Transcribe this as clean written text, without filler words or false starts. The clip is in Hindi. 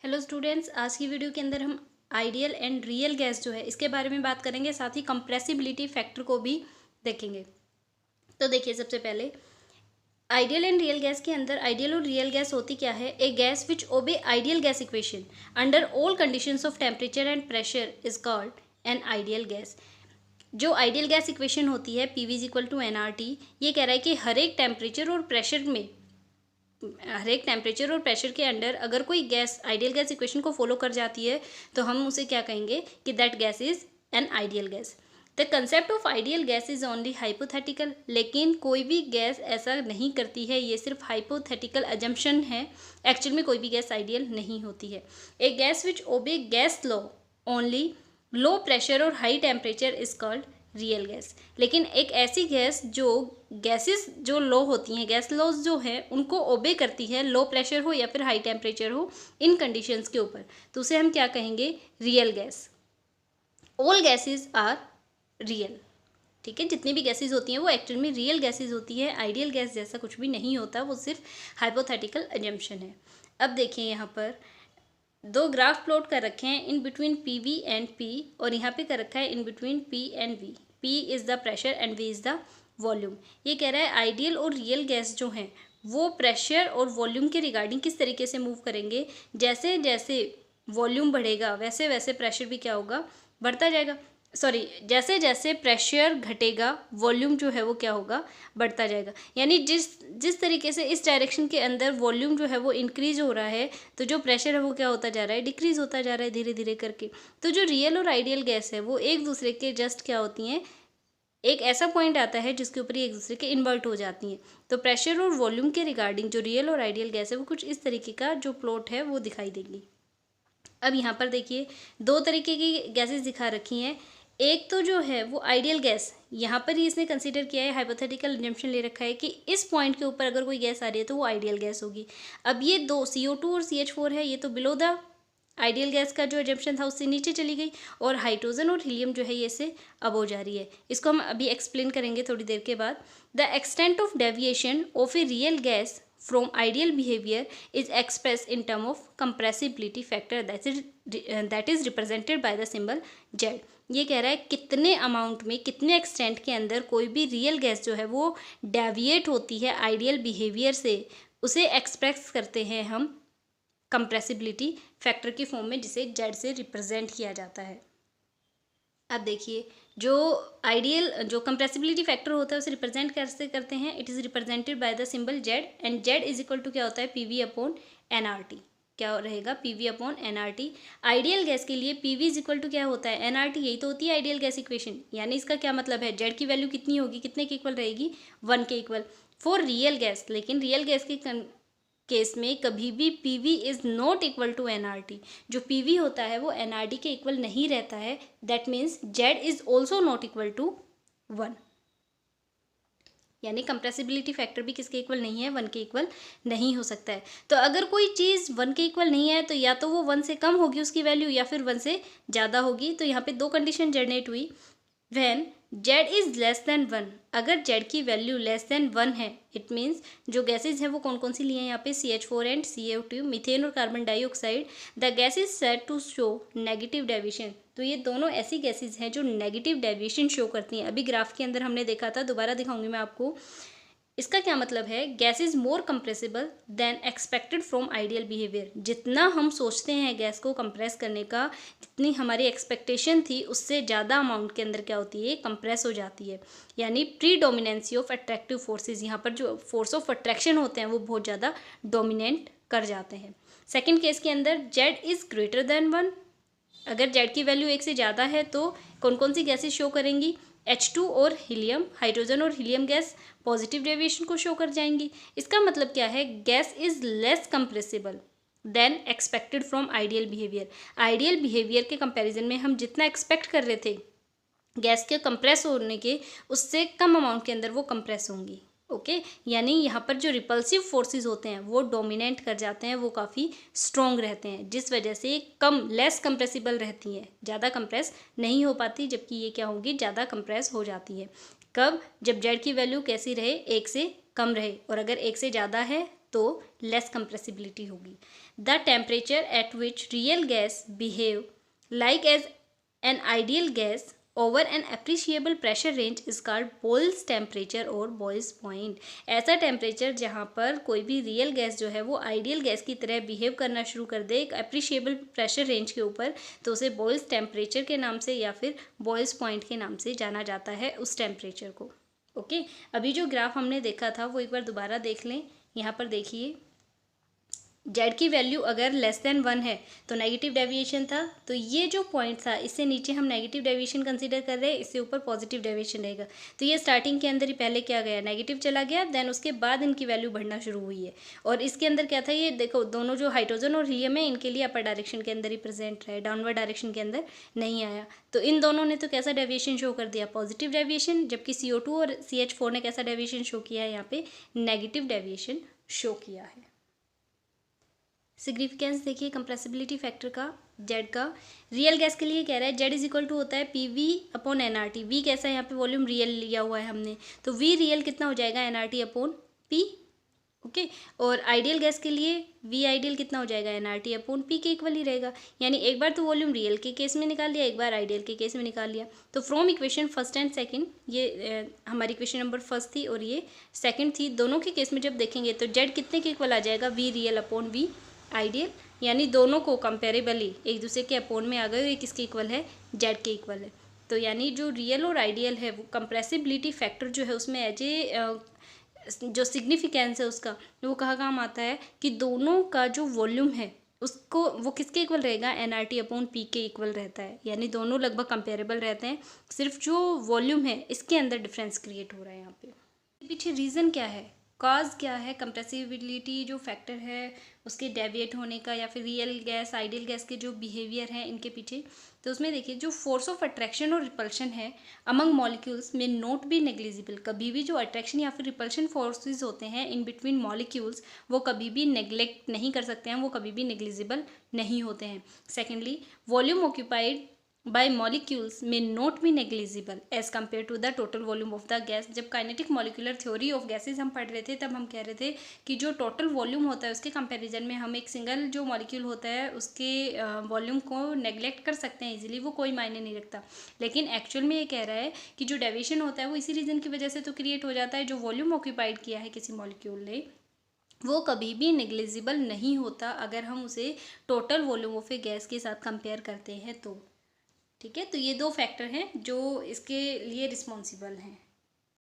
हेलो स्टूडेंट्स, आज की वीडियो के अंदर हम आइडियल एंड रियल गैस जो है इसके बारे में बात करेंगे, साथ ही कंप्रेसिबिलिटी फैक्टर को भी देखेंगे। तो देखिए, सबसे पहले आइडियल एंड रियल गैस के अंदर आइडियल और रियल गैस होती क्या है। ए gas which obey ideal gas equation under all conditions of temperature and pressure is called an ideal gas. जो आइडियल गैस इक्वेशन होती है P V is equal to NRT, ये कह रहा है कि हर एक टेम्परेचर और प्रेशर के अंडर अगर कोई गैस आइडियल गैस इक्वेशन को फॉलो कर जाती है तो हम उसे क्या कहेंगे कि that gas is an ideal gas. The concept of ideal gas is only hypothetical, लेकिन कोई भी गैस ऐसा नहीं करती है, ये सिर्फ हाइपोथेटिकल अजम्पशन है। एक्चुअल में कोई भी गैस आइडियल नहीं होती है। ए gas which obey gas law only low pressure और high temperature is called real gas. लेकिन एक ऐसी गैस जो गैसेस जो लो होती हैं, गैस लॉज जो है उनको ओबे करती है, लो प्रेशर हो या फिर हाई टेम्परेचर हो, इन कंडीशंस के ऊपर, तो उसे हम क्या कहेंगे, real gas. All gases are real. ठीक है, जितनी भी गैसेस होती हैं वो एक्चुअल में रियल गैसेस होती है। आइडियल गैस जैसा कुछ भी नहीं होता, वो सिर्फ हाइपोथेटिकल अजम्पशन है। अब देखिए, यहाँ पर दो ग्राफ प्लॉट कर रखे हैं, in between P V and P, और यहाँ पे कर रखा है in between P and V. P is the pressure and V is the volume. ये कह रहा है आइडियल और रियल गैस जो हैं वो प्रेशर और वॉल्यूम के रिगार्डिंग किस तरीके से मूव करेंगे। जैसे जैसे वॉल्यूम बढ़ेगा वैसे वैसे प्रेशर भी क्या होगा, बढ़ता जाएगा। सॉरी, जैसे जैसे प्रेशर घटेगा वॉल्यूम जो है वो क्या होगा, बढ़ता जाएगा। यानी जिस तरीके से इस डायरेक्शन के अंदर वॉल्यूम जो है वो इंक्रीज हो रहा है, तो जो प्रेशर है वो क्या होता जा रहा है, डिक्रीज होता जा रहा है धीरे धीरे करके। तो जो रियल और आइडियल गैस है वो एक दूसरे के जस्ट क्या होती हैं, एक ऐसा पॉइंट आता है जिसके ऊपर ये एक दूसरे के इन्वर्ट हो जाती हैं। तो प्रेशर और वॉल्यूम के रिगार्डिंग जो रियल और आइडियल गैस है वो कुछ इस तरीके का जो प्लॉट है वो दिखाई देगी। अब यहाँ पर देखिए, दो तरीके की गैसेस दिखा रखी हैं। एक तो जो है वो आइडियल गैस, यहाँ पर ही इसने कंसीडर किया है, हाइपोथेटिकल अजम्पशन ले रखा है कि इस पॉइंट के ऊपर अगर कोई गैस आ रही है तो वो आइडियल गैस होगी। अब ये दो CO2 और CH4 है, ये तो बिलो द आइडियल गैस का जो एजम्पशन था उससे नीचे चली गई, और हाइड्रोजन और हीलियम जो है ये से अब हो जा रही है। इसको हम अभी एक्सप्लेन करेंगे थोड़ी देर के बाद। The extent of deviation of a real gas from ideal behavior is expressed in term of compressibility factor that is represented by the symbol Z। ये कह रहा है कितने अमाउंट में, कितने एक्सटेंट के अंदर कोई भी रियल गैस जो है वो डेविएट होती है आइडियल बिहेवियर से, उसे एक्सप्रेस करते हैं हम कंप्रेसिबिलिटी फैक्टर की फॉर्म में, जिसे Z से रिप्रेजेंट किया जाता है। अब देखिए, जो आइडियल जो कंप्रेसिबिलिटी फैक्टर होता है उसे रिप्रेजेंट कैसे करते हैं, it is represented by the symbol Z, and Z is equal to क्या होता है, PV अपॉन NRT। क्या रहेगा, PV upon NRT। Ideal gas के लिए PV इज इक्वल टू क्या होता है, NRT। यही तो होती है आइडियल गैस इक्वेशन। यानी इसका क्या मतलब है, Z की वैल्यू कितनी होगी, कितने के इक्वल रहेगी, 1 के इक्वल। फॉर रियल गैस, लेकिन रियल गैस की केस में कभी भी PV is not equal to NRT। जो PV होता है वो NRT के इक्वल नहीं रहता है। That means Z is also not equal to 1। यानी कंप्रेसिबिलिटी फैक्टर भी किसके इक्वल नहीं है, 1 के इक्वल नहीं हो सकता है। तो अगर कोई चीज़ 1 के इक्वल नहीं है तो या तो वो 1 से कम होगी उसकी वैल्यू, या फिर 1 से ज़्यादा होगी। तो यहाँ पे दो कंडीशन जनरेट हुई। When Z is less than 1, अगर Z की वैल्यू लेस देन 1 है, इट मीन्स जो गैसेज हैं वो कौन कौन सी लिए हैं यहाँ पे, CH4 एंड CO2, मीथेन और carbon dioxide. The gas is said to show negative deviation. तो ये दोनों ऐसी गैसेज हैं जो नेगेटिव डेविएशन शो करती हैं। अभी ग्राफ के अंदर हमने देखा था, दोबारा दिखाऊंगी मैं आपको। इसका क्या मतलब है, gas is more compressible then expected from ideal behaviour. जितना हम सोचते हैं गैस को कंप्रेस करने का, जितनी हमारी एक्सपेक्टेशन थी उससे ज़्यादा अमाउंट के अंदर क्या होती है, कंप्रेस हो जाती है। यानी pre dominancy of attractive forces, यहाँ पर जो फोर्स ऑफ अट्रैक्शन होते हैं वो बहुत ज़्यादा डोमिनेंट कर जाते हैं। सेकेंड केस के अंदर Z इज़ ग्रेटर देन 1, अगर Z की वैल्यू 1 से ज़्यादा है तो कौन कौन सी गैसेज शो करेंगी, H2 और हीलियम, हाइड्रोजन और हीलियम गैस पॉजिटिव डेविएशन को शो कर जाएंगी। इसका मतलब क्या है, gas is less compressible then expected from ideal behaviour. Ideal behaviour के कंपैरिजन में हम जितना एक्सपेक्ट कर रहे थे गैस के कंप्रेस होने के, उससे कम अमाउंट के अंदर वो कंप्रेस होंगी। ओके, यानी यहाँ पर जो रिपल्सिव फोर्सेस होते हैं वो डोमिनेट कर जाते हैं, वो काफ़ी स्ट्रॉन्ग रहते हैं, जिस वजह से कम लेस कंप्रेसिबल रहती हैं, ज़्यादा कंप्रेस नहीं हो पाती, जबकि ये क्या होंगी, ज़्यादा कंप्रेस हो जाती है। कब, जब Z की वैल्यू कैसी रहे, 1 से कम रहे, और अगर 1 से ज़्यादा है तो लेस कंप्रेसिबिलिटी होगी। The temperature at which real gas behave like as an ideal gas over an appreciable pressure range is called Boyle's temperature और बॉयल्स पॉइंट। ऐसा टेम्परेचर जहाँ पर कोई भी रियल गैस जो है वो आइडियल गैस की तरह बिहेव करना शुरू कर दे एक अप्रिशिएबल प्रेशर रेंज के ऊपर, तो उसे बॉयल्स टेम्परेचर के नाम से या फिर बॉयल्स पॉइंट के नाम से जाना जाता है उस टेम्परेचर को। ओके, अभी जो ग्राफ हमने देखा था वो एक बार दोबारा देख लें। यहाँ पर देखिए जेड की वैल्यू अगर लेस देन 1 है तो नेगेटिव डेविएशन था, तो ये जो पॉइंट था इससे नीचे हम नेगेटिव डेविएशन कंसीडर कर रहे हैं, इससे ऊपर पॉजिटिव डेविएशन रहेगा। तो ये स्टार्टिंग के अंदर ही पहले क्या गया, नेगेटिव चला गया, देन उसके बाद इनकी वैल्यू बढ़ना शुरू हुई है। और इसके अंदर क्या था, ये देखो दोनों जो हाइड्रोजन और हीलियम है इनके लिए अपर डायरेक्शन के अंदर ही प्रेजेंट रहे, डाउनवर्ड डायरेक्शन के अंदर नहीं आया। तो इन दोनों ने तो कैसा डेविएशन शो कर दिया, पॉजिटिव डेविएशन, जबकि CO2 और CH4 ने कैसा डेविएशन शो किया है, यहाँ पे नेगेटिव डेविएशन शो किया है। सिग्निफिकेंस देखिए कंप्रेसिबिलिटी फैक्टर का जेड का, रियल गैस के लिए कह रहा है जेड इज इक्वल टू होता है PV अपॉन NRT। वी कैसा है, यहाँ पे वॉल्यूम रियल लिया हुआ है हमने, तो वी रियल कितना हो जाएगा, NRT अपॉन P। ओके, और आइडियल गैस के लिए वी आइडियल कितना हो जाएगा, NRT अपॉन P के इक्वल ही रहेगा। यानी एक बार तो वॉल्यूम रियल के केस में निकाल लिया, एक बार आइडियल के केस में निकाल लिया। तो from equation first and second, ये हमारी इक्वेशन नंबर फर्स्ट थी और ये सेकंड थी, दोनों के केस में जब देखेंगे तो जेड कितने के इक्वल आ जाएगा, V real upon V ideal. यानी दोनों को कंपेरेबली एक दूसरे के अपोन में आ गए, ये किसके इक्वल है, जेड के इक्वल है। तो यानी जो रियल और आइडियल है वो कंप्रेसिबिलिटी फैक्टर जो है उसमें एज ए जो सिग्निफिकेंस है उसका वो कहाँ काम आता है कि दोनों का जो वॉल्यूम है उसको वो किसके इक्वल रहेगा, NRT अपॉन P के इक्वल रहता है। यानी दोनों लगभग कंपेरेबल रहते हैं, सिर्फ जो वॉल्यूम है इसके अंदर डिफरेंस क्रिएट हो रहा है। यहाँ पे पीछे रीज़न क्या है, कॉज क्या है, कंप्रेसिबिलिटी जो फैक्टर है उसके डेविएट होने का या फिर रियल गैस आइडियल गैस के जो बिहेवियर हैं इनके पीछे। तो उसमें देखिए जो फोर्स ऑफ अट्रैक्शन और रिपल्शन है अमंग मॉलिक्यूल्स में नॉट बी नेग्लिजिबल। कभी भी जो अट्रैक्शन या फिर रिपल्शन फोर्सेस होते हैं इन बिटवीन मॉलिक्यूल्स वो कभी भी नेग्लेक्ट नहीं कर सकते हैं, वो कभी भी नेग्लिजिबल नहीं होते हैं। Secondly, volume occupied by molecules may not be negligible as compared to the total volume of the gas। जब kinetic molecular theory of gases हम पढ़ रहे थे तब हम कह रहे थे कि जो टोटल वॉल्यूम होता है उसके कंपैरिजन में हम एक सिंगल जो मॉलिक्यूल होता है उसके वॉल्यूम को नेग्लेक्ट कर सकते हैं इजीली, वो कोई मायने नहीं रखता। लेकिन एक्चुअल में ये कह रहा है कि जो डेविएशन होता है वो इसी रीजन की वजह से तो क्रिएट हो जाता है, जो वॉल्यूम ऑक्यूपाइड किया है किसी मॉलिक्यूल ने वो कभी भी नेग्लिजिबल नहीं होता अगर हम उसे total volume of A gas के साथ कंपेयर करते हैं तो। ठीक है, तो ये दो फैक्टर हैं जो इसके लिए रिस्पॉन्सिबल हैं।